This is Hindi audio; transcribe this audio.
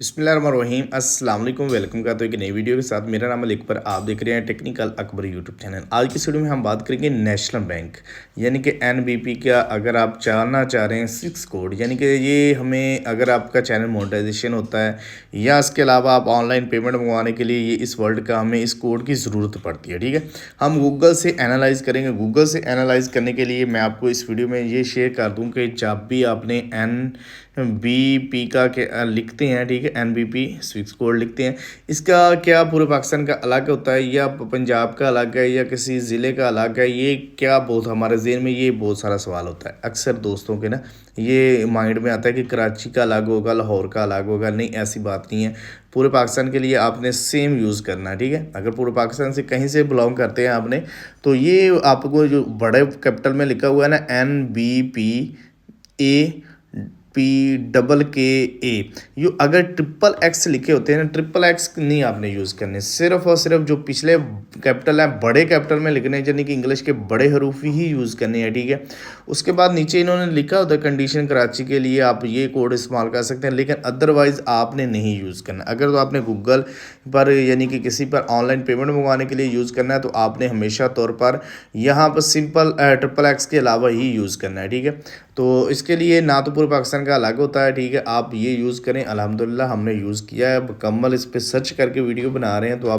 बिस्मिल्लाहिर्रहमानिर्रहीम अस्सलाम वालेकुम वेलकम करते हैं एक नई वीडियो के साथ। मेरा नाम है अकबर, आप देख रहे हैं टेक्निकल अकबर यूट्यूब चैनल। आज की इस वीडियो में हम बात करेंगे नेशनल बैंक यानी कि एनबीपी का। अगर आप जानना चाह रहे हैं 6 कोड, यानी कि ये हमें अगर आपका चैनल मोनेटाइजेशन होता है या इसके अलावा आप ऑनलाइन पेमेंट मंगवाने के लिए ये इस वर्ल्ड का हमें इस कोड की ज़रूरत पड़ती है। ठीक है, हम गूगल से एनालाइज करेंगे। गूगल से एनालाइज करने के लिए मैं आपको इस वीडियो में ये शेयर कर दूँ कि जब भी आपने एनबीपी का लिखते हैं, ठीक है, एनबीपी स्विफ्ट कोड लिखते हैं, इसका क्या पूरे पाकिस्तान का अलग होता है या पंजाब का अलग है या किसी ज़िले का अलग है, ये क्या बहुत हमारे ज़हन में ये बहुत सारा सवाल होता है। अक्सर दोस्तों के ना ये माइंड में आता है कि कराची का अलग होगा, लाहौर का अलग होगा। नहीं, ऐसी बात नहीं है। पूरे पाकिस्तान के लिए आपने सेम यूज़ करना है। ठीक है, अगर पूरे पाकिस्तान से कहीं से बिलोंग करते हैं आपने, तो ये आपको जो बड़े कैपिटल में लिखा हुआ है ना, NBPAPKK, ये अगर ट्रिपल एक्स लिखे होते हैं ना, ट्रिपल एक्स नहीं आपने यूज़ करने, सिर्फ और सिर्फ जो पिछले कैपिटल हैं बड़े कैपिटल में लिखने हैं, यानी कि इंग्लिश के बड़े हरूफ ही यूज़ करने हैं। ठीक है, उसके बाद नीचे इन्होंने लिखा होता है कंडीशन कराची के लिए आप ये कोड इस्तेमाल कर सकते हैं, लेकिन अदरवाइज़ आपने नहीं यूज़ करना। अगर तो आपने गूगल पर यानी कि किसी पर ऑनलाइन पेमेंट मंगवाने के लिए यूज़ करना है, तो आपने हमेशा तौर पर यहाँ पर सिंपल ट्रिपल एक्स के अलावा ही यूज़ करना है। ठीक है, तो इसके लिए ना तो पूरे पाकिस्तान का अलग होता है। ठीक है, आप ये यूज़ करें। अल्हम्दुलिल्लाह हमने यूज़ किया है मुकम्मल, इस पर सर्च करके वीडियो बना रहे हैं, तो आप